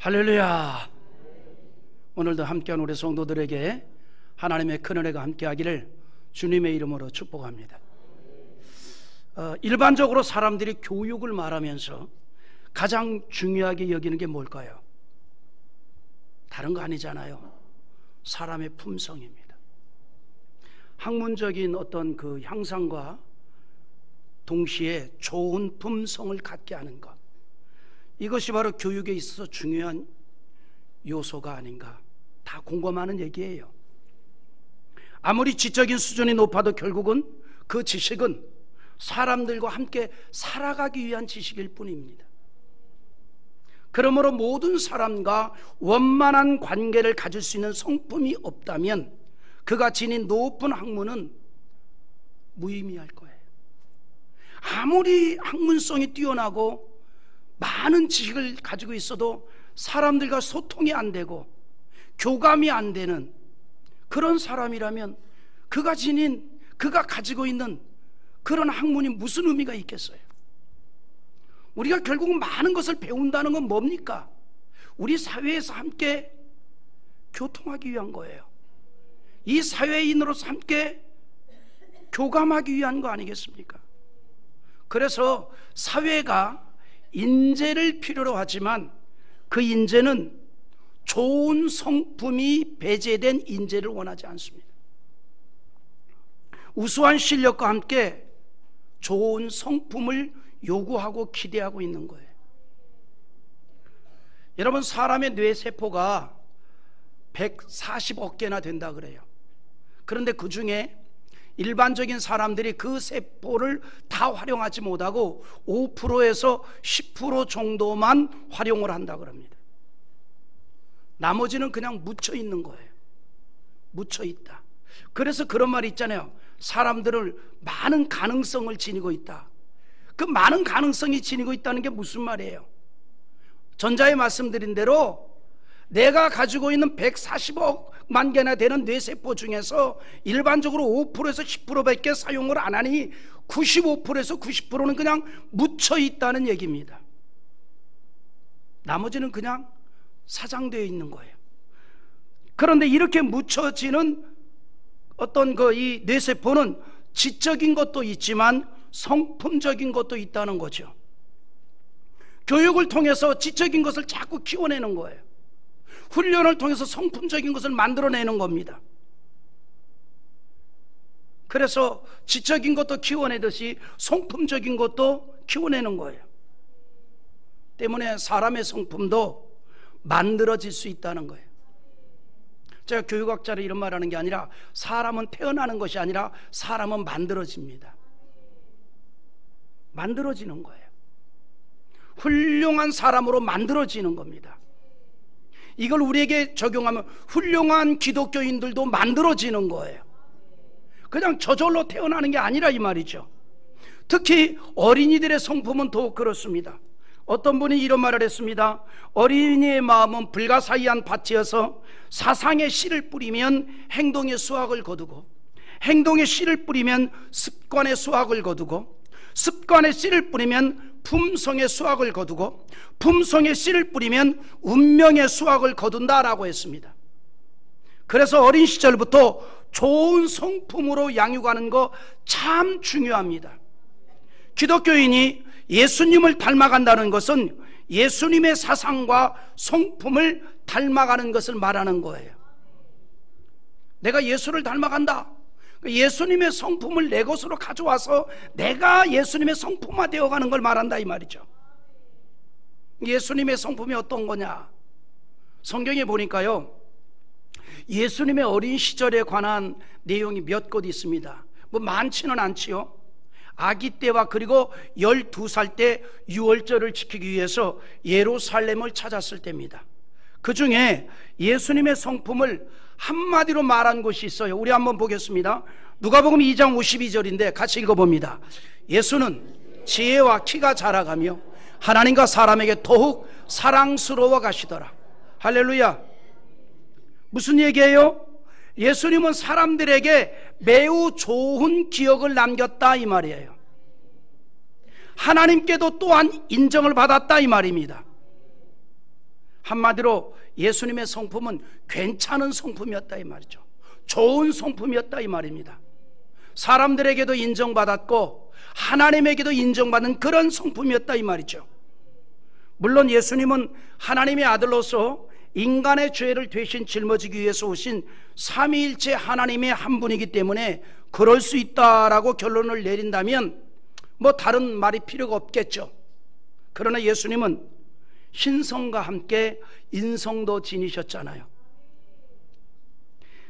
할렐루야. 오늘도 함께한 우리 성도들에게 하나님의 큰 은혜가 함께하기를 주님의 이름으로 축복합니다. 일반적으로 사람들이 교육을 말하면서 가장 중요하게 여기는 게 뭘까요? 다른 거 아니잖아요. 사람의 품성입니다. 학문적인 어떤 그 향상과 동시에 좋은 품성을 갖게 하는 것, 이것이 바로 교육에 있어서 중요한 요소가 아닌가, 다 공감하는 얘기예요. 아무리 지적인 수준이 높아도 결국은 그 지식은 사람들과 함께 살아가기 위한 지식일 뿐입니다. 그러므로 모든 사람과 원만한 관계를 가질 수 있는 성품이 없다면 그가 지닌 높은 학문은 무의미할 거예요. 아무리 학문성이 뛰어나고 많은 지식을 가지고 있어도 사람들과 소통이 안 되고 교감이 안 되는 그런 사람이라면 그가 가지고 있는 그런 학문이 무슨 의미가 있겠어요? 우리가 결국 많은 것을 배운다는 건 뭡니까? 우리 사회에서 함께 교통하기 위한 거예요. 이 사회인으로서 함께 교감하기 위한 거 아니겠습니까? 그래서 사회가 인재를 필요로 하지만 그 인재는 좋은 성품이 배제된 인재를 원하지 않습니다. 우수한 실력과 함께 좋은 성품을 요구하고 기대하고 있는 거예요. 여러분, 사람의 뇌세포가 140억 개나 된다 그래요. 그런데 그 중에 일반적인 사람들이 그 세포를 다 활용하지 못하고 5%에서 10% 정도만 활용을 한다 그럽니다. 나머지는 그냥 묻혀 있는 거예요. 묻혀 있다. 그래서 그런 말이 있잖아요. 사람들을 많은 가능성을 지니고 있다. 그 많은 가능성이 지니고 있다는 게 무슨 말이에요? 전자에 말씀드린 대로 내가 가지고 있는 140억만 개나 되는 뇌세포 중에서 일반적으로 5%에서 10%밖에 사용을 안 하니 95%에서 90%는 그냥 묻혀 있다는 얘기입니다. 나머지는 그냥 사장되어 있는 거예요. 그런데 이렇게 묻혀지는 어떤 이 뇌세포는 지적인 것도 있지만 성품적인 것도 있다는 거죠. 교육을 통해서 지적인 것을 자꾸 키워내는 거예요. 훈련을 통해서 성품적인 것을 만들어내는 겁니다. 그래서 지적인 것도 키워내듯이 성품적인 것도 키워내는 거예요. 때문에 사람의 성품도 만들어질 수 있다는 거예요. 제가 교육학자를 이런 말하는 게 아니라 사람은 태어나는 것이 아니라 사람은 만들어집니다. 만들어지는 거예요. 훌륭한 사람으로 만들어지는 겁니다. 이걸 우리에게 적용하면 훌륭한 기독교인들도 만들어지는 거예요. 그냥 저절로 태어나는 게 아니라 이 말이죠. 특히 어린이들의 성품은 더욱 그렇습니다. 어떤 분이 이런 말을 했습니다. 어린이의 마음은 불가사의한 밭이어서 사상의 씨를 뿌리면 행동의 수확을 거두고, 행동의 씨를 뿌리면 습관의 수확을 거두고, 습관의 씨를 뿌리면 품성의 수확을 거두고, 품성의 씨를 뿌리면 운명의 수확을 거둔다라고 했습니다. 그래서 어린 시절부터 좋은 성품으로 양육하는 거 참 중요합니다. 기독교인이 예수님을 닮아간다는 것은 예수님의 사상과 성품을 닮아가는 것을 말하는 거예요. 내가 예수를 닮아간다. 예수님의 성품을 내 것으로 가져와서 내가 예수님의 성품화 되어가는 걸 말한다 이 말이죠. 예수님의 성품이 어떤 거냐? 성경에 보니까요, 예수님의 어린 시절에 관한 내용이 몇 곳 있습니다. 뭐 많지는 않지요. 아기 때와 그리고 12살 때 유월절을 지키기 위해서 예루살렘을 찾았을 때입니다. 그 중에 예수님의 성품을 한마디로 말한 곳이 있어요. 우리 한번 보겠습니다. 누가복음 2장 52절인데 같이 읽어봅니다. 예수는 지혜와 키가 자라가며 하나님과 사람에게 더욱 사랑스러워 가시더라. 할렐루야. 무슨 얘기예요? 예수님은 사람들에게 매우 좋은 기억을 남겼다 이 말이에요. 하나님께도 또한 인정을 받았다 이 말입니다. 한마디로 예수님의 성품은 괜찮은 성품이었다 이 말이죠. 좋은 성품이었다 이 말입니다. 사람들에게도 인정받았고 하나님에게도 인정받는 그런 성품이었다 이 말이죠. 물론 예수님은 하나님의 아들로서 인간의 죄를 대신 짊어지기 위해서 오신 삼위일체 하나님의 한 분이기 때문에 그럴 수 있다라고 결론을 내린다면 뭐 다른 말이 필요가 없겠죠. 그러나 예수님은 신성과 함께 인성도 지니셨잖아요.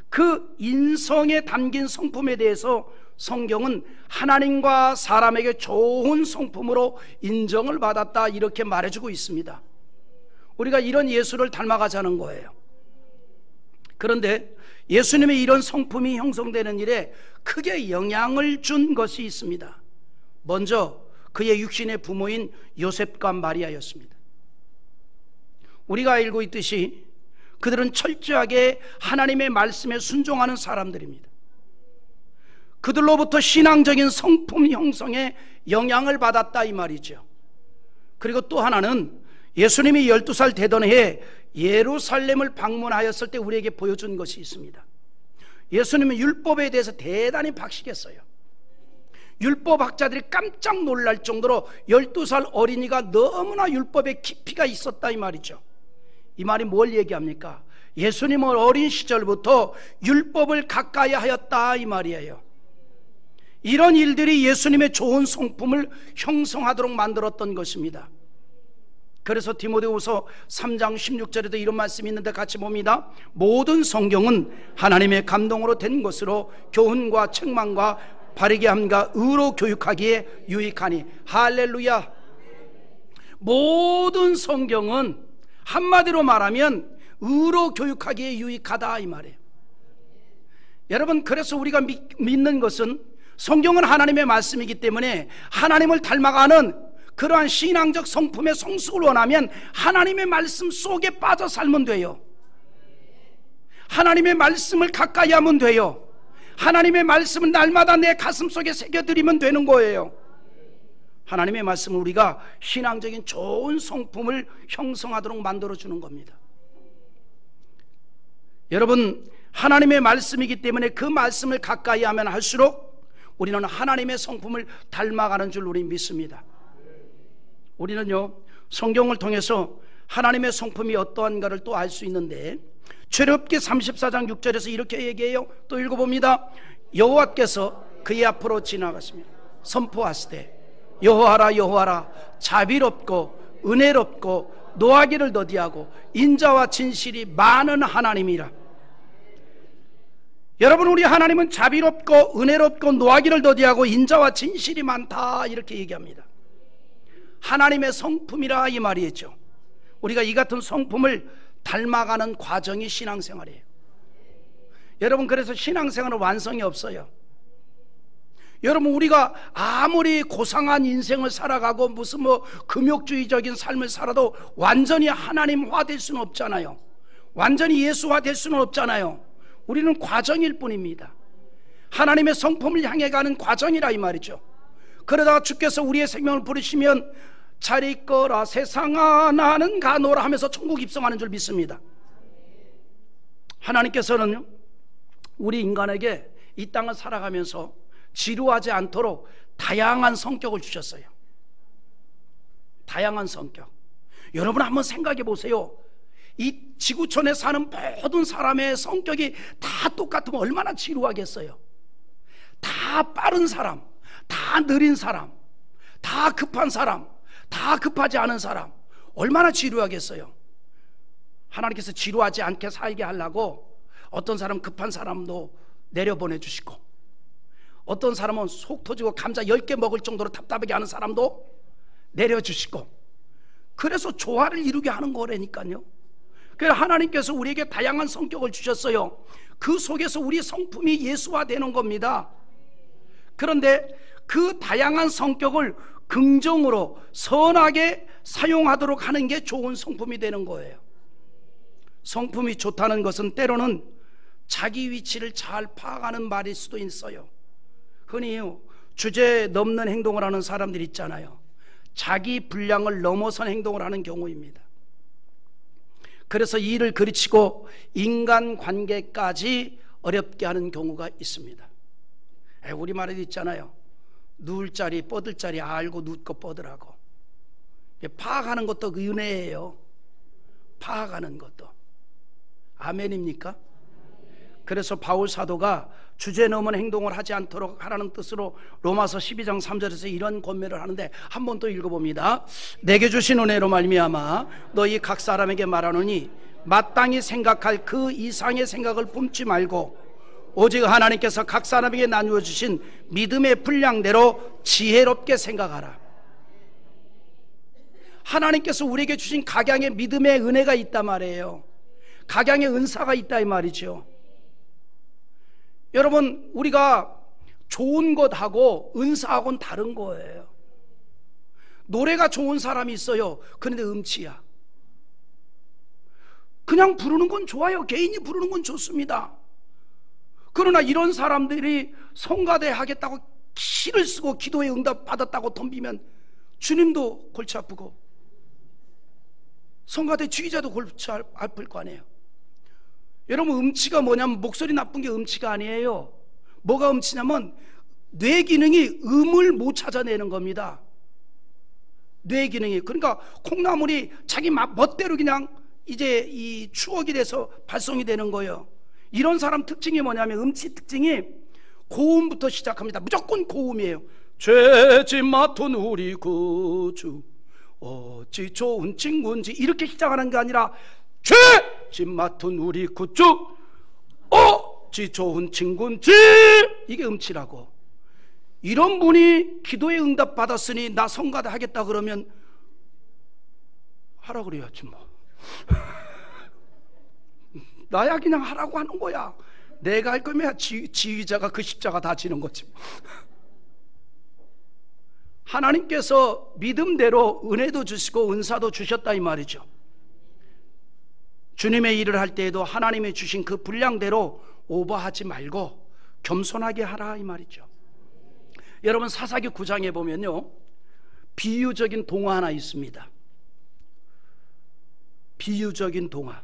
그 인성에 담긴 성품에 대해서 성경은 하나님과 사람에게 좋은 성품으로 인정을 받았다 이렇게 말해주고 있습니다. 우리가 이런 예수를 닮아가자는 거예요. 그런데 예수님의 이런 성품이 형성되는 일에 크게 영향을 준 것이 있습니다. 먼저 그의 육신의 부모인 요셉과 마리아였습니다. 우리가 알고 있듯이 그들은 철저하게 하나님의 말씀에 순종하는 사람들입니다. 그들로부터 신앙적인 성품 형성에 영향을 받았다 이 말이죠. 그리고 또 하나는 예수님이 12살 되던 해에 예루살렘을 방문하였을 때 우리에게 보여준 것이 있습니다. 예수님은 율법에 대해서 대단히 박식했어요. 율법학자들이 깜짝 놀랄 정도로 12살 어린이가 너무나 율법에 깊이가 있었다 이 말이죠. 이 말이 뭘 얘기합니까? 예수님은 어린 시절부터 율법을 가까이 하였다 이 말이에요. 이런 일들이 예수님의 좋은 성품을 형성하도록 만들었던 것입니다. 그래서 디모데후서 3장 16절에도 이런 말씀이 있는데 같이 봅니다. 모든 성경은 하나님의 감동으로 된 것으로 교훈과 책망과 바르게 함과 의로 교육하기에 유익하니. 할렐루야. 모든 성경은 한마디로 말하면 의로 교육하기에 유익하다 이 말이에요. 여러분, 그래서 우리가 믿는 것은 성경은 하나님의 말씀이기 때문에 하나님을 닮아가는 그러한 신앙적 성품의 성숙을 원하면 하나님의 말씀 속에 빠져 살면 돼요. 하나님의 말씀을 가까이 하면 돼요. 하나님의 말씀은 날마다 내 가슴 속에 새겨드리면 되는 거예요. 하나님의 말씀은 우리가 신앙적인 좋은 성품을 형성하도록 만들어주는 겁니다. 여러분, 하나님의 말씀이기 때문에 그 말씀을 가까이 하면 할수록 우리는 하나님의 성품을 닮아가는 줄 우리 믿습니다. 우리는요, 성경을 통해서 하나님의 성품이 어떠한가를 또 알 수 있는데, 출애굽기 34장 6절에서 이렇게 얘기해요. 또 읽어봅니다. 여호와께서 그의 앞으로 지나가시며 선포하시되 여호와라 여호와라 자비롭고 은혜롭고 노하기를 더디하고 인자와 진실이 많은 하나님이라. 여러분, 우리 하나님은 자비롭고 은혜롭고 노하기를 더디하고 인자와 진실이 많다 이렇게 얘기합니다. 하나님의 성품이라 이 말이죠. 우리가 이 같은 성품을 닮아가는 과정이 신앙생활이에요. 여러분, 그래서 신앙생활은 완성이 없어요. 여러분, 우리가 아무리 고상한 인생을 살아가고 무슨 금욕주의적인 삶을 살아도 완전히 하나님화 될 수는 없잖아요. 완전히 예수화 될 수는 없잖아요. 우리는 과정일 뿐입니다. 하나님의 성품을 향해 가는 과정이라 이 말이죠. 그러다가 주께서 우리의 생명을 부르시면 잘 있거라 세상아 나는 가노라 하면서 천국 입성하는 줄 믿습니다. 하나님께서는 우리 인간에게 이 땅을 살아가면서 지루하지 않도록 다양한 성격을 주셨어요. 다양한 성격. 여러분 한번 생각해 보세요. 이 지구촌에 사는 모든 사람의 성격이 다 똑같으면 얼마나 지루하겠어요. 다 빠른 사람, 다 느린 사람, 다 급한 사람, 다 급하지 않은 사람, 얼마나 지루하겠어요. 하나님께서 지루하지 않게 살게 하려고 어떤 사람 급한 사람도 내려보내주시고, 어떤 사람은 속 터지고 감자 10개 먹을 정도로 답답하게 하는 사람도 내려주시고, 그래서 조화를 이루게 하는 거라니까요. 그래서 하나님께서 우리에게 다양한 성격을 주셨어요. 그 속에서 우리 성품이 예수화되는 겁니다. 그런데 그 다양한 성격을 긍정으로 선하게 사용하도록 하는 게 좋은 성품이 되는 거예요. 성품이 좋다는 것은 때로는 자기 위치를 잘 파악하는 말일 수도 있어요. 흔히 주제 넘는 행동을 하는 사람들 있잖아요. 자기 분량을 넘어선 행동을 하는 경우입니다. 그래서 일을 그르치고 인간관계까지 어렵게 하는 경우가 있습니다. 우리말에도 있잖아요. 누울 자리 뻗을 자리 알고 눕고 뻗으라고. 파악하는 것도 은혜예요. 파악하는 것도. 아멘입니까? 그래서 바울 사도가 주제넘은 행동을 하지 않도록 하라는 뜻으로 로마서 12장 3절에서 이런 권면을 하는데, 한 번 또 읽어봅니다. 내게 주신 은혜로 말미암아 너희 각 사람에게 말하노니 마땅히 생각할 그 이상의 생각을 품지 말고 오직 하나님께서 각 사람에게 나누어 주신 믿음의 분량대로 지혜롭게 생각하라. 하나님께서 우리에게 주신 각양의 믿음의 은혜가 있단 말이에요. 각양의 은사가 있다 이 말이죠. 여러분, 우리가 좋은 것하고 은사하고는 다른 거예요. 노래가 좋은 사람이 있어요. 그런데 음치야. 그냥 부르는 건 좋아요. 개인이 부르는 건 좋습니다. 그러나 이런 사람들이 성가대 하겠다고 시를 쓰고 기도에 응답 받았다고 덤비면 주님도 골치 아프고 성가대 주기자도 골치 아플 거 아니에요. 여러분, 음치가 뭐냐면 목소리 나쁜 게 음치가 아니에요. 뭐가 음치냐면 뇌 기능이 음을 못 찾아내는 겁니다. 뇌 기능이. 그러니까 콩나물이 자기 멋대로 그냥 이제 이 추억이 돼서 발송이 되는 거예요. 이런 사람 특징이 뭐냐면, 음치 특징이 고음부터 시작합니다. 무조건 고음이에요. 죄짐 맡은 우리 구주 어찌 좋은 친구인지, 이렇게 시작하는 게 아니라 죄짐 맡은 우리 구주 어찌 좋은 친구인지, 이게 음치라고. 이런 분이 기도에 응답 받았으니 나 성가대 하겠다 그러면 하라 그래야지 뭐. 나야 그냥 하라고 하는 거야. 내가 할 거면 지휘자가 그 십자가 다 지는 거지. 하나님께서 믿음대로 은혜도 주시고 은사도 주셨다 이 말이죠. 주님의 일을 할 때에도 하나님이 주신 그 분량대로 오버하지 말고 겸손하게 하라 이 말이죠. 여러분, 사사기 9장에 보면요, 비유적인 동화 하나 있습니다. 비유적인 동화.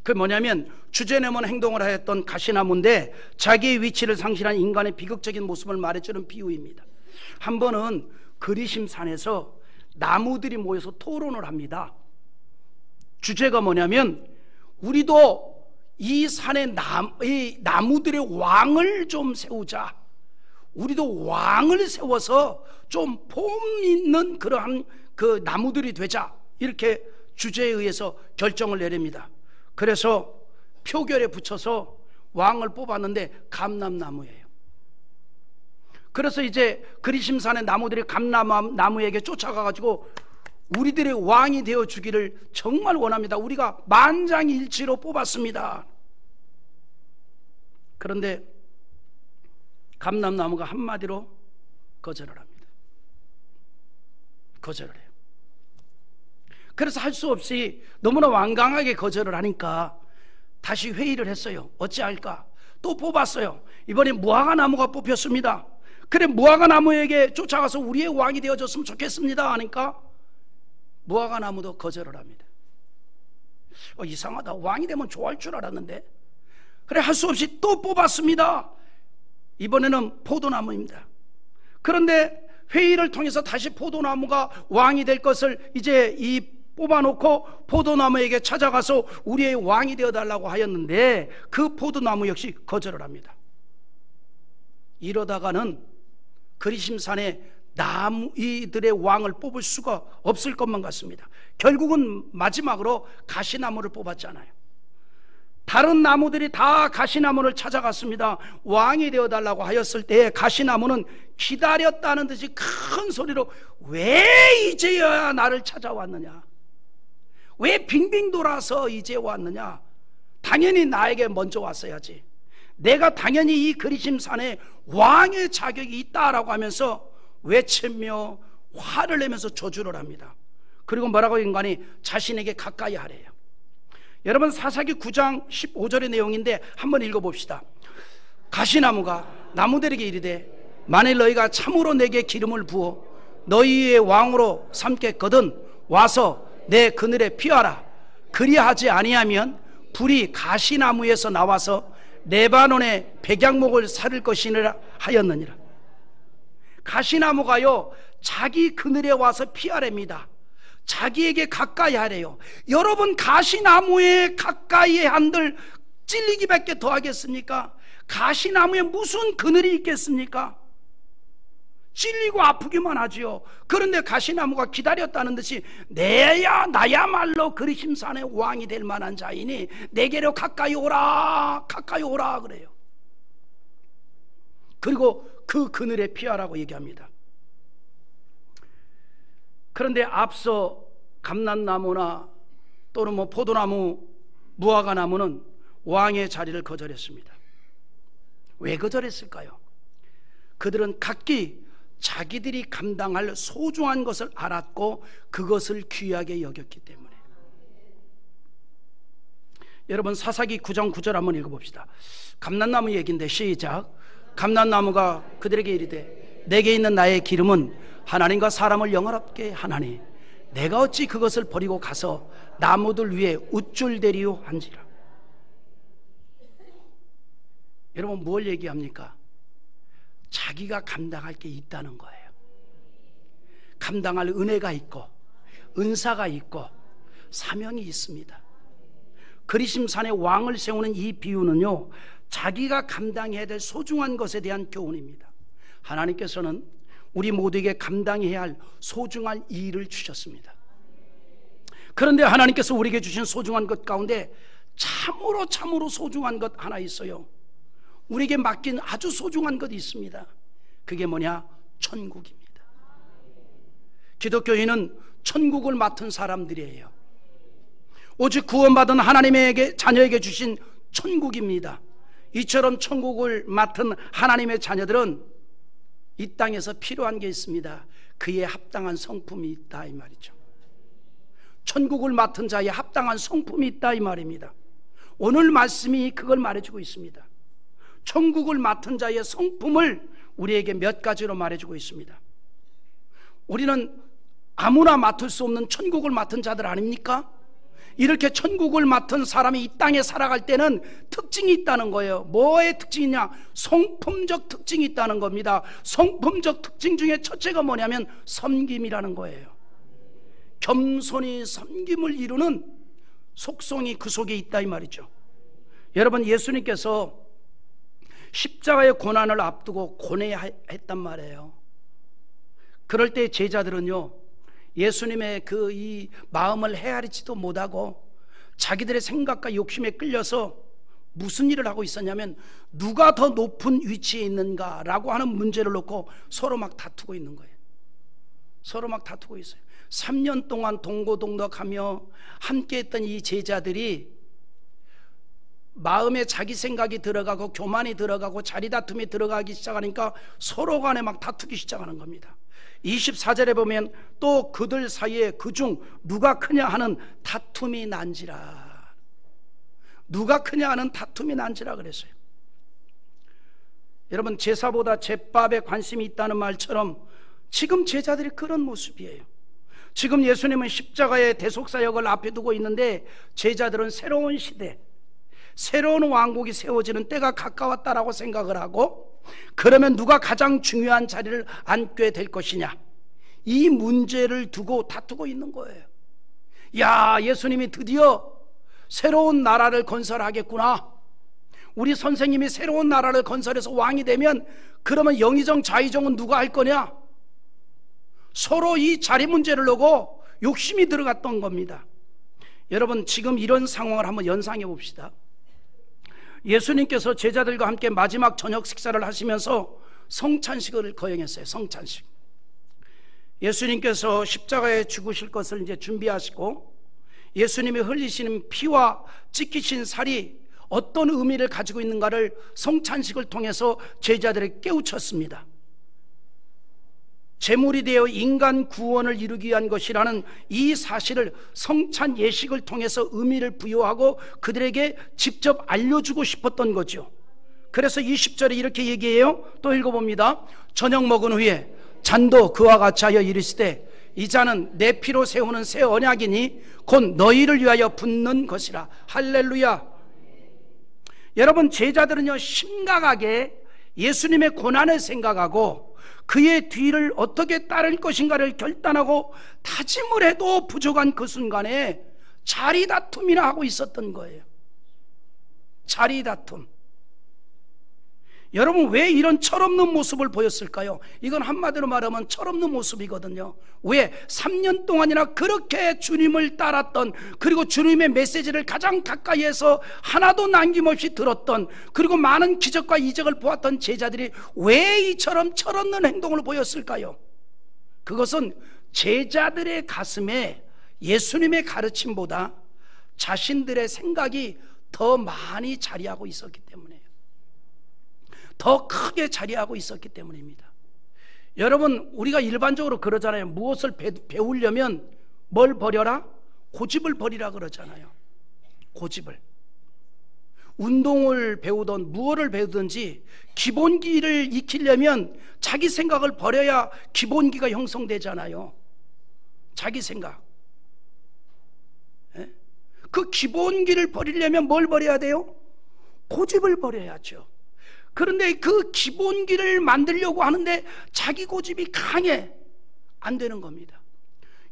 그 뭐냐면, 주제넘은 행동을 하였던 가시나무인데 자기의 위치를 상실한 인간의 비극적인 모습을 말해주는 비유입니다. 한 번은 그리심산에서 나무들이 모여서 토론을 합니다. 주제가 뭐냐면, 우리도 이 산에 이 나무들의 왕을 좀 세우자. 우리도 왕을 세워서 좀 폼 있는 그러한 그 나무들이 되자. 이렇게 주제에 의해서 결정을 내립니다. 그래서 표결에 붙여서 왕을 뽑았는데 감람나무예요. 그래서 이제 그리심산의 나무들이 감람나무에게 쫓아가가지고 우리들의 왕이 되어 주기를 정말 원합니다. 우리가 만장일치로 뽑았습니다. 그런데 감람나무가 한마디로 거절을 합니다. 거절을 해요. 그래서 할 수 없이 너무나 완강하게 거절을 하니까 다시 회의를 했어요. 어찌할까? 또 뽑았어요. 이번에 무화과나무가 뽑혔습니다. 그래, 무화과나무에게 쫓아가서 우리의 왕이 되어줬으면 좋겠습니다 하니까 무화과나무도 거절을 합니다. 이상하다. 왕이 되면 좋아할 줄 알았는데. 그래, 할 수 없이 또 뽑았습니다. 이번에는 포도나무입니다. 그런데 회의를 통해서 다시 포도나무가 왕이 될 것을 이제 뽑아놓고 포도나무에게 찾아가서 우리의 왕이 되어달라고 하였는데 그 포도나무 역시 거절을 합니다. 이러다가는 그리심산에 이들의 왕을 뽑을 수가 없을 것만 같습니다. 결국은 마지막으로 가시나무를 뽑았잖아요. 다른 나무들이 다 가시나무를 찾아갔습니다. 왕이 되어달라고 하였을 때 가시나무는 기다렸다는 듯이 큰 소리로, 왜 이제야 나를 찾아왔느냐? 왜 빙빙 돌아서 이제 왔느냐? 당연히 나에게 먼저 왔어야지. 내가 당연히 이 그리심산에 왕의 자격이 있다라고 하면서 외치며 화를 내면서 저주를 합니다. 그리고 뭐라고 인간이 자신에게 가까이 하래요. 여러분, 사사기 9장 15절의 내용인데 한번 읽어봅시다. 가시나무가 나무들에게 이르되, 만일 너희가 참으로 내게 기름을 부어 너희의 왕으로 삼겠거든 와서 내 그늘에 피하라. 그리하지 아니하면 불이 가시나무에서 나와서 레바논의 백양목을 살을 것이니라 하였느니라. 가시나무가요, 자기 그늘에 와서 피하랍니다. 자기에게 가까이 하래요. 여러분, 가시나무에 가까이 한들 찔리기밖에 더 하겠습니까? 가시나무에 무슨 그늘이 있겠습니까? 찔리고 아프기만 하지요. 그런데 가시나무가 기다렸다는 듯이 나야말로 그리심산의 왕이 될 만한 자이니 내게로 가까이 오라, 가까이 오라 그래요. 그리고 그 그늘에 피하라고 얘기합니다. 그런데 앞서 감람나무나 또는 포도나무, 무화과나무는 왕의 자리를 거절했습니다. 왜 거절했을까요? 그들은 각기 자기들이 감당할 소중한 것을 알았고 그것을 귀하게 여겼기 때문에. 여러분, 사사기 9장 9절 한번 읽어봅시다. 감람나무 얘기인데 시작. 감람나무가 그들에게 이르되 내게 있는 나의 기름은 하나님과 사람을 영화롭게 하나니 내가 어찌 그것을 버리고 가서 나무들 위에 우쭐대리오 한지라. 여러분, 뭘 얘기합니까? 자기가 감당할 게 있다는 거예요. 감당할 은혜가 있고 은사가 있고 사명이 있습니다. 그리심산의 왕을 세우는 이 비유는요, 자기가 감당해야 될 소중한 것에 대한 교훈입니다. 하나님께서는 우리 모두에게 감당해야 할 소중한 일을 주셨습니다. 그런데 하나님께서 우리에게 주신 소중한 것 가운데 참으로 소중한 것 하나 있어요. 우리에게 맡긴 아주 소중한 것이 있습니다. 그게 뭐냐? 천국입니다. 기독교인은 천국을 맡은 사람들이에요. 오직 구원받은 하나님에게 자녀에게 주신 천국입니다. 이처럼 천국을 맡은 하나님의 자녀들은 이 땅에서 필요한 게 있습니다. 그에 합당한 성품이 있다 이 말이죠. 천국을 맡은 자에 합당한 성품이 있다 이 말입니다. 오늘 말씀이 그걸 말해주고 있습니다. 천국을 맡은 자의 성품을 우리에게 몇 가지로 말해주고 있습니다. 우리는 아무나 맡을 수 없는 천국을 맡은 자들 아닙니까? 이렇게 천국을 맡은 사람이 이 땅에 살아갈 때는 특징이 있다는 거예요. 뭐의 특징이냐? 성품적 특징이 있다는 겁니다. 성품적 특징 중에 첫째가 뭐냐면 섬김이라는 거예요. 겸손히 섬김을 이루는 속성이 그 속에 있다 이 말이죠. 여러분, 예수님께서 십자가의 고난을 앞두고 고뇌했단 말이에요. 그럴 때 제자들은요, 예수님의 이 마음을 헤아리지도 못하고 자기들의 생각과 욕심에 끌려서 무슨 일을 하고 있었냐면 누가 더 높은 위치에 있는가라고 하는 문제를 놓고 서로 막 다투고 있는 거예요. 서로 막 다투고 있어요. 3년 동안 동고동락하며 함께했던 이 제자들이 마음에 자기 생각이 들어가고 교만이 들어가고 자리다툼이 들어가기 시작하니까 서로 간에 막 다투기 시작하는 겁니다. 24절에 보면 또 그들 사이에 그중 누가 크냐 하는 다툼이 난지라. 누가 크냐 하는 다툼이 난지라 그랬어요. 여러분, 제사보다 제밥에 관심이 있다는 말처럼 지금 제자들이 그런 모습이에요. 지금 예수님은 십자가의 대속사역을 앞에 두고 있는데 제자들은 새로운 시대, 새로운 왕국이 세워지는 때가 가까웠다라고 생각을 하고, 그러면 누가 가장 중요한 자리를 앉게 될 것이냐, 이 문제를 두고 다투고 있는 거예요. 야, 예수님이 드디어 새로운 나라를 건설하겠구나. 우리 선생님이 새로운 나라를 건설해서 왕이 되면 그러면 영의정 좌의정은 누가 할 거냐? 서로 이 자리 문제를 놓고 욕심이 들어갔던 겁니다. 여러분, 지금 이런 상황을 한번 연상해 봅시다. 예수님께서 제자들과 함께 마지막 저녁 식사를 하시면서 성찬식을 거행했어요. 성찬식. 예수님께서 십자가에 죽으실 것을 이제 준비하시고 예수님이 흘리시는 피와 찢기신 살이 어떤 의미를 가지고 있는가를 성찬식을 통해서 제자들에게 깨우쳤습니다. 제물이 되어 인간 구원을 이루기 위한 것이라는 이 사실을 성찬 예식을 통해서 의미를 부여하고 그들에게 직접 알려주고 싶었던 거죠. 그래서 20절에 이렇게 얘기해요. 또 읽어봅니다. 저녁 먹은 후에 잔도 그와 같이 하여 이르시되 이 잔은 내 피로 세우는 새 언약이니 곧 너희를 위하여 붓는 것이라. 할렐루야. 여러분, 제자들은요 심각하게 예수님의 고난을 생각하고 그의 뒤를 어떻게 따를 것인가를 결단하고 다짐을 해도 부족한 그 순간에 자리다툼이나 하고 있었던 거예요. 자리다툼. 여러분, 왜 이런 철없는 모습을 보였을까요? 이건 한마디로 말하면 철없는 모습이거든요. 왜? 3년 동안이나 그렇게 주님을 따랐던, 그리고 주님의 메시지를 가장 가까이에서 하나도 남김없이 들었던, 그리고 많은 기적과 이적을 보았던 제자들이 왜 이처럼 철없는 행동을 보였을까요? 그것은 제자들의 가슴에 예수님의 가르침보다 자신들의 생각이 더 많이 자리하고 있었기 때문이에요. 더 크게 자리하고 있었기 때문입니다. 여러분, 우리가 일반적으로 그러잖아요. 무엇을 배우려면 뭘 버려라? 고집을 버리라 그러잖아요. 고집을. 운동을 배우든 무엇을 배우든지 기본기를 익히려면 자기 생각을 버려야 기본기가 형성되잖아요. 자기 생각. 그 기본기를 버리려면 뭘 버려야 돼요? 고집을 버려야죠. 그런데 그 기본기를 만들려고 하는데 자기 고집이 강해. 안 되는 겁니다.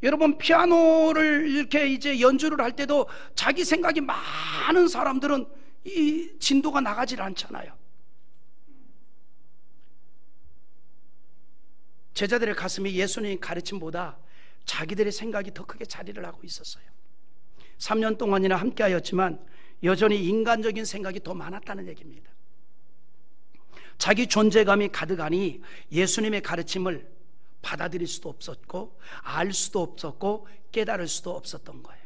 여러분, 피아노를 이렇게 이제 연주를 할 때도 자기 생각이 많은 사람들은 이 진도가 나가질 않잖아요. 제자들의 가슴이 예수님의 가르침보다 자기들의 생각이 더 크게 자리를 하고 있었어요. 3년 동안이나 함께 하였지만 여전히 인간적인 생각이 더 많았다는 얘기입니다. 자기 존재감이 가득하니 예수님의 가르침을 받아들일 수도 없었고 알 수도 없었고 깨달을 수도 없었던 거예요.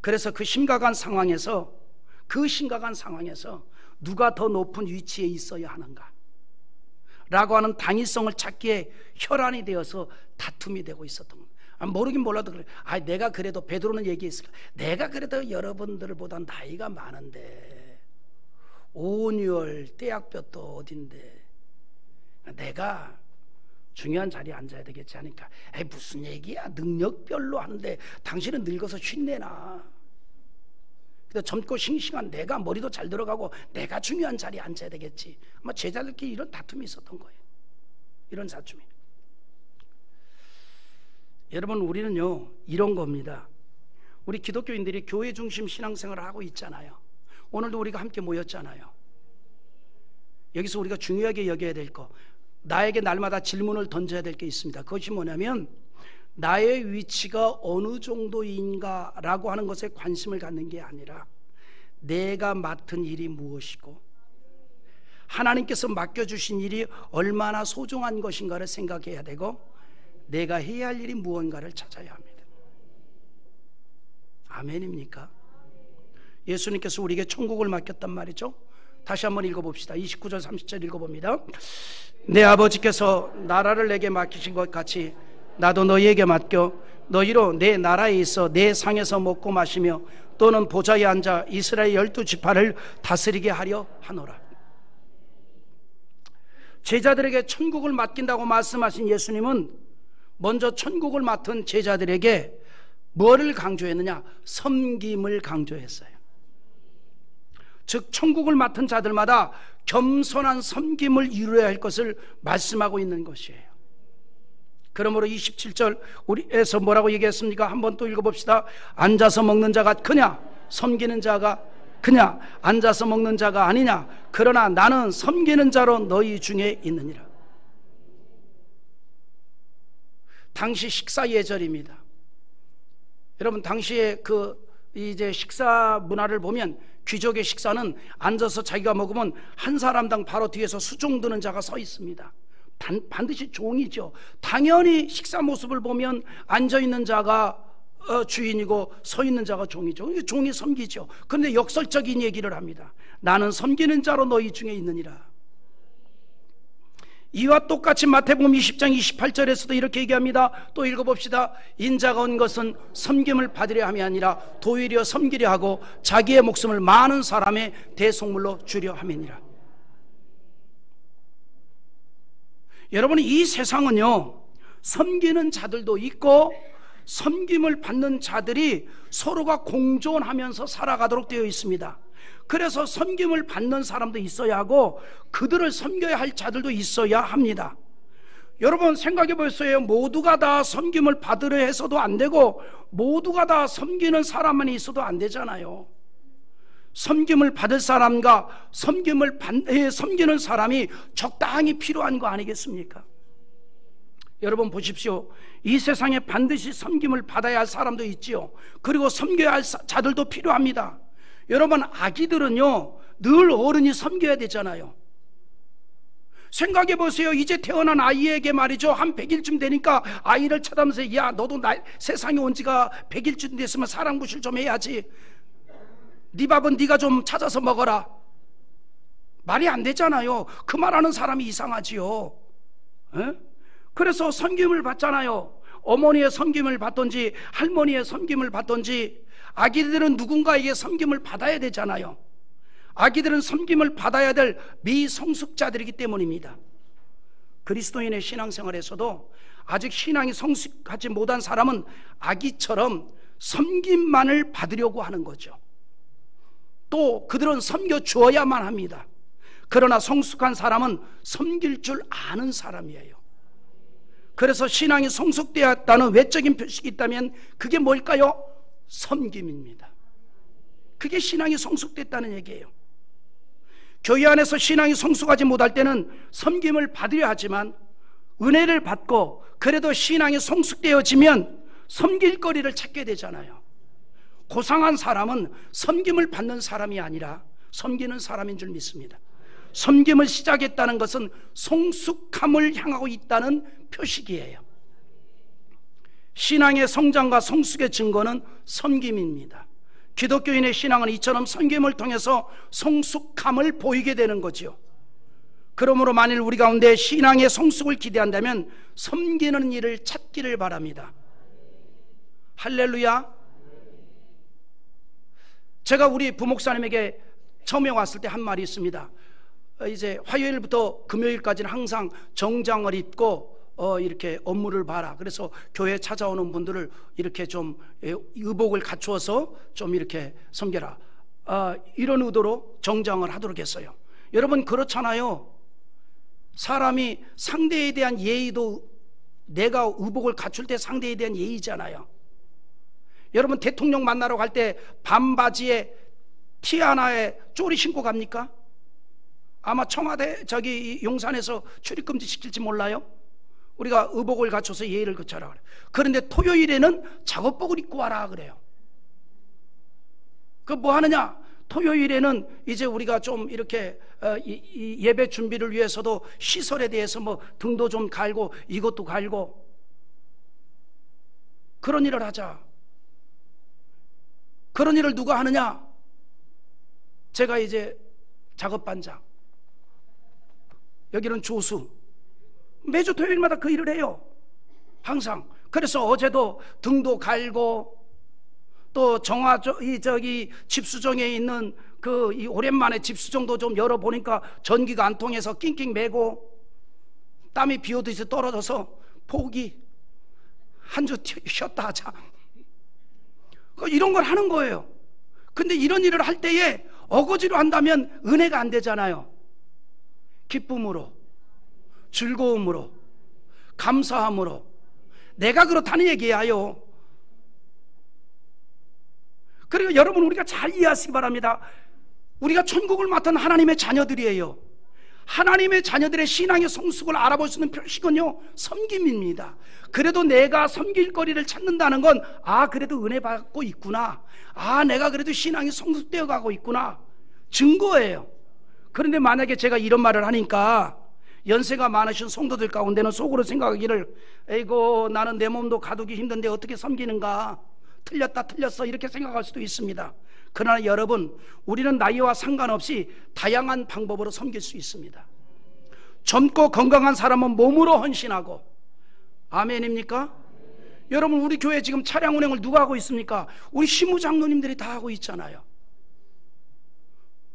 그래서 그 심각한 상황에서 누가 더 높은 위치에 있어야 하는가 라고 하는 당위성을 찾기에 혈안이 되어서 다툼이 되고 있었던 거예요. 모르긴 몰라도 그래. 내가 그래도, 베드로는 얘기했을까, 내가 그래도 여러분들보다 나이가 많은데 온유월 떼약볕도 어딘데 내가 중요한 자리에 앉아야 되겠지 하니까, 무슨 얘기야, 능력별로 하는데 당신은 늙어서 쉰내나. 근데 젊고 싱싱한 내가 머리도 잘 들어가고 내가 중요한 자리에 앉아야 되겠지. 아마 제자들끼리 이런 다툼이 있었던 거예요. 이런 다툼이. 여러분, 우리는요 이런 겁니다. 우리 기독교인들이 교회 중심 신앙생활을 하고 있잖아요. 오늘도 우리가 함께 모였잖아요. 여기서 우리가 중요하게 여겨야 될 거, 나에게 날마다 질문을 던져야 될 게 있습니다. 그것이 뭐냐면, 나의 위치가 어느 정도인가 라고 하는 것에 관심을 갖는 게 아니라 내가 맡은 일이 무엇이고 하나님께서 맡겨주신 일이 얼마나 소중한 것인가를 생각해야 되고, 내가 해야 할 일이 무언가를 찾아야 합니다. 아멘입니까? 예수님께서 우리에게 천국을 맡겼단 말이죠. 다시 한번 읽어봅시다. 29절 30절 읽어봅니다. 내 아버지께서 나라를 내게 맡기신 것 같이 나도 너희에게 맡겨 너희로 내 나라에 있어 내 상에서 먹고 마시며 또는 보좌에 앉아 이스라엘 12지파를 다스리게 하려 하노라. 제자들에게 천국을 맡긴다고 말씀하신 예수님은 먼저 천국을 맡은 제자들에게 뭐를 강조했느냐? 섬김을 강조했어요. 즉 천국을 맡은 자들마다 겸손한 섬김을 이루어야 할 것을 말씀하고 있는 것이에요. 그러므로 27절 우리에서 뭐라고 얘기했습니까? 한번 또 읽어봅시다. 앉아서 먹는 자가 크냐? 섬기는 자가 크냐? 앉아서 먹는 자가 아니냐? 그러나 나는 섬기는 자로 너희 중에 있느니라. 당시 식사 예절입니다. 여러분, 당시에 이제 식사 문화를 보면 귀족의 식사는 앉아서 자기가 먹으면 한 사람당 바로 뒤에서 수종 드는 자가 서 있습니다. 반드시 종이죠. 당연히 식사 모습을 보면 앉아있는 자가 주인이고 서 있는 자가 종이죠. 종이 섬기죠. 그런데 역설적인 얘기를 합니다. 나는 섬기는 자로 너희 중에 있느니라. 이와 똑같이 마태복음 20장 28절에서도 이렇게 얘기합니다. 또 읽어봅시다. 인자가 온 것은 섬김을 받으려 함이 아니라 도리어 섬기려 하고 자기의 목숨을 많은 사람의 대속물로 주려 함이니라. 여러분, 이 세상은요 섬기는 자들도 있고 섬김을 받는 자들이 서로가 공존하면서 살아가도록 되어 있습니다. 그래서 섬김을 받는 사람도 있어야 하고 그들을 섬겨야 할 자들도 있어야 합니다. 여러분 생각해 보세요. 모두가 다 섬김을 받으려 해서도 안 되고 모두가 다 섬기는 사람만 있어도 안 되잖아요. 섬김을 받을 사람과 섬기는 사람이 적당히 필요한 거 아니겠습니까? 여러분 보십시오. 이 세상에 반드시 섬김을 받아야 할 사람도 있지요. 그리고 섬겨야 할 자들도 필요합니다. 여러분 아기들은요 늘 어른이 섬겨야 되잖아요. 생각해 보세요. 이제 태어난 아이에게 말이죠, 한 100일쯤 되니까 아이를 쳐다보면서 야 너도 세상에 온 지가 100일쯤 됐으면 사랑부실 좀 해야지, 네 밥은 네가 좀 찾아서 먹어라. 말이 안 되잖아요. 그 말하는 사람이 이상하지요. 에? 그래서 섬김을 받잖아요. 어머니의 섬김을 받든지 할머니의 섬김을 받든지 아기들은 누군가에게 섬김을 받아야 되잖아요. 아기들은 섬김을 받아야 될 미성숙자들이기 때문입니다. 그리스도인의 신앙생활에서도 아직 신앙이 성숙하지 못한 사람은 아기처럼 섬김만을 받으려고 하는 거죠. 또 그들은 섬겨 주어야만 합니다. 그러나 성숙한 사람은 섬길 줄 아는 사람이에요. 그래서 신앙이 성숙되었다는 외적인 표식이 있다면 그게 뭘까요? 섬김입니다. 그게 신앙이 성숙됐다는 얘기예요. 교회 안에서 신앙이 성숙하지 못할 때는 섬김을 받으려 하지만 은혜를 받고 그래도 신앙이 성숙되어지면 섬길 거리를 찾게 되잖아요. 고상한 사람은 섬김을 받는 사람이 아니라 섬기는 사람인 줄 믿습니다. 섬김을 시작했다는 것은 성숙함을 향하고 있다는 표식이에요. 신앙의 성장과 성숙의 증거는 섬김입니다. 기독교인의 신앙은 이처럼 섬김을 통해서 성숙함을 보이게 되는 거죠. 그러므로 만일 우리 가운데 신앙의 성숙을 기대한다면 섬기는 일을 찾기를 바랍니다. 할렐루야. 제가 우리 부목사님에게 처음에 왔을 때 한 말이 있습니다. 이제 화요일부터 금요일까지는 항상 정장을 입고 이렇게 업무를 봐라. 그래서 교회에 찾아오는 분들을 이렇게 좀 의복을 갖추어서 좀 이렇게 섬겨라. 이런 의도로 정장을 하도록 했어요. 여러분 그렇잖아요. 사람이 상대에 대한 예의도 내가 의복을 갖출 때 상대에 대한 예의잖아요. 여러분 대통령 만나러 갈 때 반바지에 티 하나에 쪼리 신고 갑니까? 아마 청와대 용산에서 출입금지 시킬지 몰라요. 우리가 의복을 갖춰서 예의를 갖춰라 그래요. 그런데 토요일에는 작업복을 입고 와라 그래요. 그 뭐 하느냐? 토요일에는 이제 우리가 좀 이렇게 이 예배 준비를 위해서도 시설에 대해서 뭐 등도 좀 갈고 이것도 갈고 그런 일을 하자. 그런 일을 누가 하느냐? 제가 이제 작업반장, 여기는 조수, 매주 토요일마다 그 일을 해요. 항상. 그래서 어제도 등도 갈고 또 집수정에 있는 이 오랜만에 집수정도 좀 열어보니까 전기가 안 통해서 낑낑 매고 땀이 비 오듯이 떨어져서 포기 한 주 쉬었다 하자. 이런 걸 하는 거예요. 근데 이런 일을 할 때에 어거지로 한다면 은혜가 안 되잖아요. 기쁨으로, 즐거움으로, 감사함으로. 내가 그렇다는 얘기예요. 그리고 여러분 우리가 잘 이해하시기 바랍니다. 우리가 천국을 맡은 하나님의 자녀들이에요. 하나님의 자녀들의 신앙의 성숙을 알아볼 수 있는 표식은요 섬김입니다. 그래도 내가 섬길 거리를 찾는다는 건 그래도 은혜 받고 있구나, 내가 그래도 신앙이 성숙되어 가고 있구나 증거예요. 그런데 만약에 제가 이런 말을 하니까 연세가 많으신 성도들 가운데는 속으로 생각하기를 에이고 나는 내 몸도 가두기 힘든데 어떻게 섬기는가, 틀렸어 이렇게 생각할 수도 있습니다. 그러나 여러분 우리는 나이와 상관없이 다양한 방법으로 섬길 수 있습니다. 젊고 건강한 사람은 몸으로 헌신하고, 아멘입니까? 여러분 우리 교회 지금 차량 운행을 누가 하고 있습니까? 우리 시무장로님들이 다 하고 있잖아요.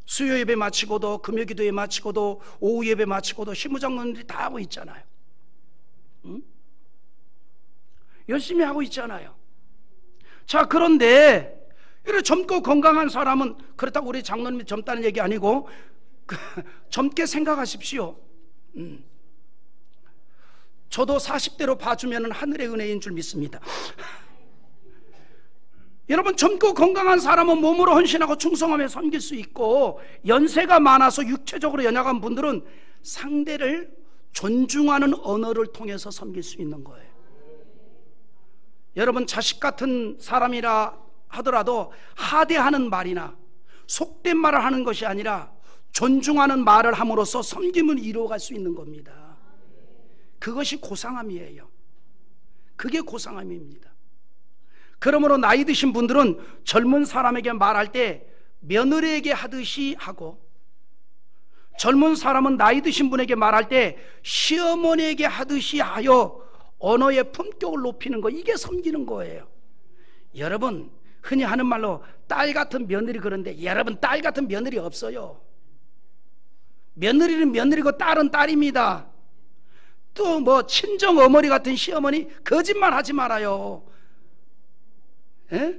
수요 예배 마치고도 금요 기도회 마치고도 오후 예배 마치고도 시무장로님들이 다 하고 있잖아요. 응? 열심히 하고 있잖아요. 자, 그런데 이렇게 젊고 건강한 사람은, 그렇다고 우리 장로님이 젊다는 얘기 아니고 젊게 생각하십시오. 저도 40대로 봐주면 하늘의 은혜인 줄 믿습니다. 여러분, 젊고 건강한 사람은 몸으로 헌신하고 충성하며 섬길 수 있고, 연세가 많아서 육체적으로 연약한 분들은 상대를 존중하는 언어를 통해서 섬길 수 있는 거예요. 여러분, 자식 같은 사람이라 하더라도 하대하는 말이나 속된 말을 하는 것이 아니라 존중하는 말을 함으로써 섬김을 이루어갈 수 있는 겁니다. 그것이 고상함이에요. 그게 고상함입니다. 그러므로 나이 드신 분들은 젊은 사람에게 말할 때 며느리에게 하듯이 하고, 젊은 사람은 나이 드신 분에게 말할 때 시어머니에게 하듯이 하여 언어의 품격을 높이는 거, 이게 섬기는 거예요. 여러분, 흔히 하는 말로 딸 같은 며느리, 그런데 여러분, 딸 같은 며느리 없어요. 며느리는 며느리고 딸은 딸입니다. 또 뭐 친정 어머니 같은 시어머니, 거짓말 하지 말아요. 에?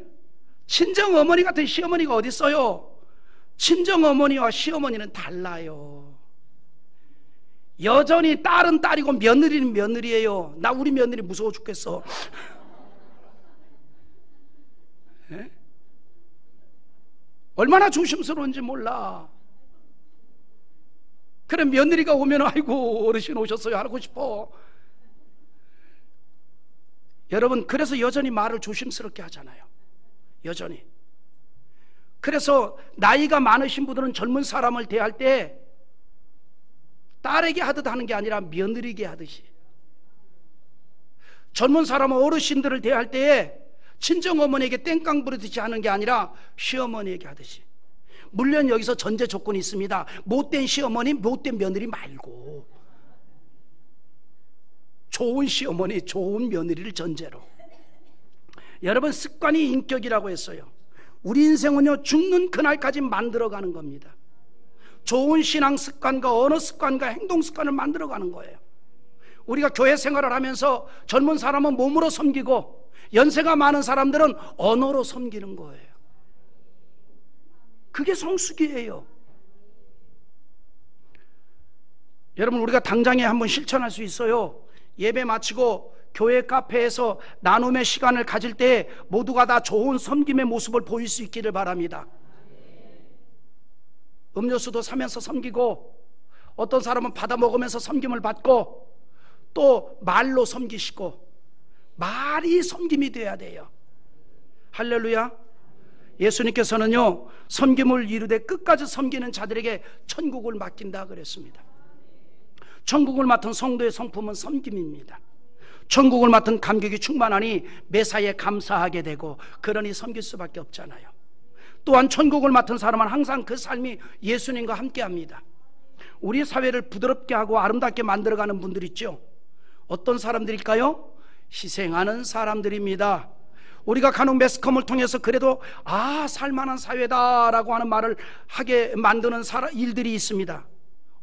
친정 어머니 같은 시어머니가 어디 있어요? 친정 어머니와 시어머니는 달라요. 여전히 딸은 딸이고 며느리는 며느리예요. 나 우리 며느리 무서워 죽겠어. 에? 얼마나 조심스러운지 몰라. 그래, 며느리가 오면 아이고 어르신 오셨어요 하고 싶어. 여러분, 그래서 여전히 말을 조심스럽게 하잖아요. 여전히. 그래서 나이가 많으신 분들은 젊은 사람을 대할 때 딸에게 하듯 하는 게 아니라 며느리에게 하듯이, 젊은 사람은 어르신들을 대할 때에 친정어머니에게 땡깡 부르듯이 하는 게 아니라 시어머니에게 하듯이. 물론 여기서 전제 조건이 있습니다. 못된 시어머니, 못된 며느리 말고 좋은 시어머니, 좋은 며느리를 전제로. 여러분, 습관이 인격이라고 했어요. 우리 인생은요, 죽는 그날까지 만들어가는 겁니다. 좋은 신앙 습관과 언어 습관과 행동 습관을 만들어가는 거예요. 우리가 교회 생활을 하면서 젊은 사람은 몸으로 섬기고 연세가 많은 사람들은 언어로 섬기는 거예요. 그게 성숙이에요. 여러분, 우리가 당장에 한번 실천할 수 있어요. 예배 마치고 교회 카페에서 나눔의 시간을 가질 때 모두가 다 좋은 섬김의 모습을 보일 수 있기를 바랍니다. 음료수도 사면서 섬기고, 어떤 사람은 받아 먹으면서 섬김을 받고, 또 말로 섬기시고, 말이 섬김이 돼야 돼요. 할렐루야. 예수님께서는요, 섬김을 이루되 끝까지 섬기는 자들에게 천국을 맡긴다 그랬습니다. 천국을 맡은 성도의 성품은 섬김입니다. 천국을 맡은 감격이 충만하니 매사에 감사하게 되고, 그러니 섬길 수밖에 없잖아요. 또한 천국을 맡은 사람은 항상 그 삶이 예수님과 함께합니다. 우리 사회를 부드럽게 하고 아름답게 만들어가는 분들 있죠. 어떤 사람들일까요? 희생하는 사람들입니다. 우리가 간혹 매스컴을 통해서 그래도 살만한 사회다라고 하는 말을 하게 만드는 일들이 있습니다.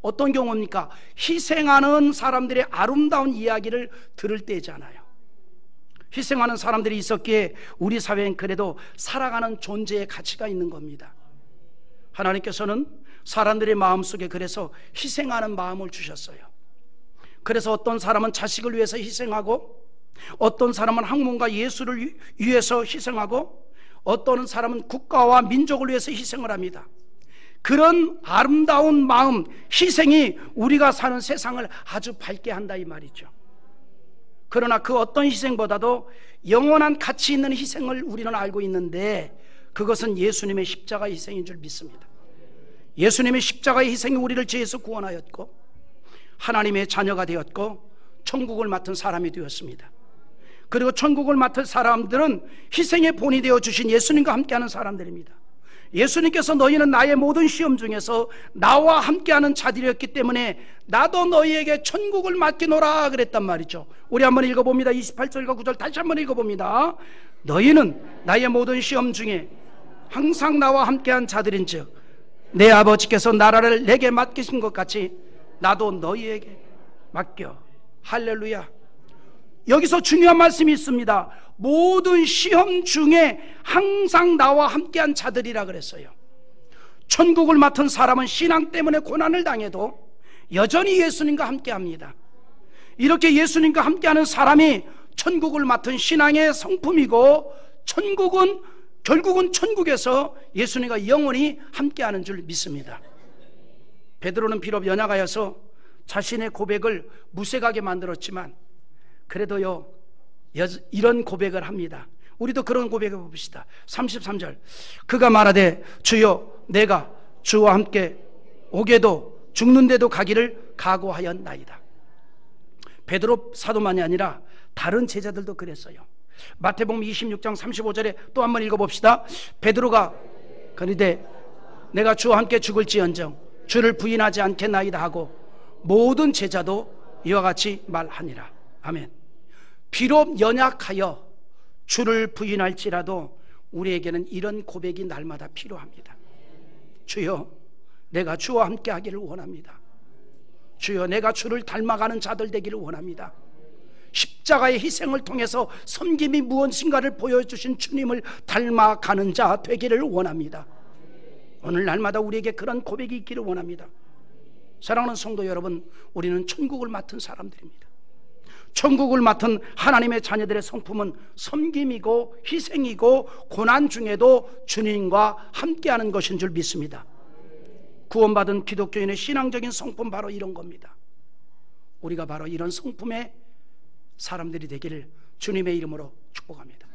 어떤 경우입니까? 희생하는 사람들의 아름다운 이야기를 들을 때잖아요. 희생하는 사람들이 있었기에 우리 사회엔 그래도 살아가는 존재의 가치가 있는 겁니다. 하나님께서는 사람들의 마음속에 그래서 희생하는 마음을 주셨어요. 그래서 어떤 사람은 자식을 위해서 희생하고, 어떤 사람은 학문과 예술을 위해서 희생하고, 어떤 사람은 국가와 민족을 위해서 희생을 합니다. 그런 아름다운 마음, 희생이 우리가 사는 세상을 아주 밝게 한다 이 말이죠. 그러나 그 어떤 희생보다도 영원한 가치 있는 희생을 우리는 알고 있는데, 그것은 예수님의 십자가 희생인 줄 믿습니다. 예수님의 십자가의 희생이 우리를 죄에서 구원하였고 하나님의 자녀가 되었고 천국을 맡은 사람이 되었습니다. 그리고 천국을 맡을 사람들은 희생의 본이 되어 주신 예수님과 함께하는 사람들입니다. 예수님께서 너희는 나의 모든 시험 중에서 나와 함께하는 자들이었기 때문에 나도 너희에게 천국을 맡기노라 그랬단 말이죠. 우리 한번 읽어봅니다. 28절과 9절 다시 한번 읽어봅니다. 너희는 나의 모든 시험 중에 항상 나와 함께한 자들인즉 내 아버지께서 나라를 내게 맡기신 것 같이 나도 너희에게 맡겨. 할렐루야. 여기서 중요한 말씀이 있습니다. 모든 시험 중에 항상 나와 함께한 자들이라 그랬어요. 천국을 맡은 사람은 신앙 때문에 고난을 당해도 여전히 예수님과 함께합니다. 이렇게 예수님과 함께하는 사람이 천국을 맡은 신앙의 성품이고, 결국은 천국에서 예수님과 영원히 함께하는 줄 믿습니다. 베드로는 비록 연약하여서 자신의 고백을 무색하게 만들었지만 그래도요, 이런 고백을 합니다. 우리도 그런 고백을 봅시다. 33절, 그가 말하되 주여 내가 주와 함께 오게도 죽는데도 가기를 각오하였나이다. 베드로 사도만이 아니라 다른 제자들도 그랬어요. 마태복음 26장 35절에 또 한번 읽어봅시다. 베드로가 그러되 내가 주와 함께 죽을지언정 주를 부인하지 않겠나이다 하고 모든 제자도 이와 같이 말하니라. 아멘. 비록 연약하여 주를 부인할지라도 우리에게는 이런 고백이 날마다 필요합니다. 주여 내가 주와 함께 하기를 원합니다. 주여 내가 주를 닮아가는 자들 되기를 원합니다. 십자가의 희생을 통해서 섬김이 무엇인가를 보여주신 주님을 닮아가는 자 되기를 원합니다. 오늘 날마다 우리에게 그런 고백이 있기를 원합니다. 사랑하는 성도 여러분, 우리는 천국을 맡은 사람들입니다. 천국을 맡은 하나님의 자녀들의 성품은 섬김이고 희생이고 고난 중에도 주님과 함께하는 것인 줄 믿습니다. 구원받은 기독교인의 신앙적인 성품 바로 이런 겁니다. 우리가 바로 이런 성품의 사람들이 되기를 주님의 이름으로 축복합니다.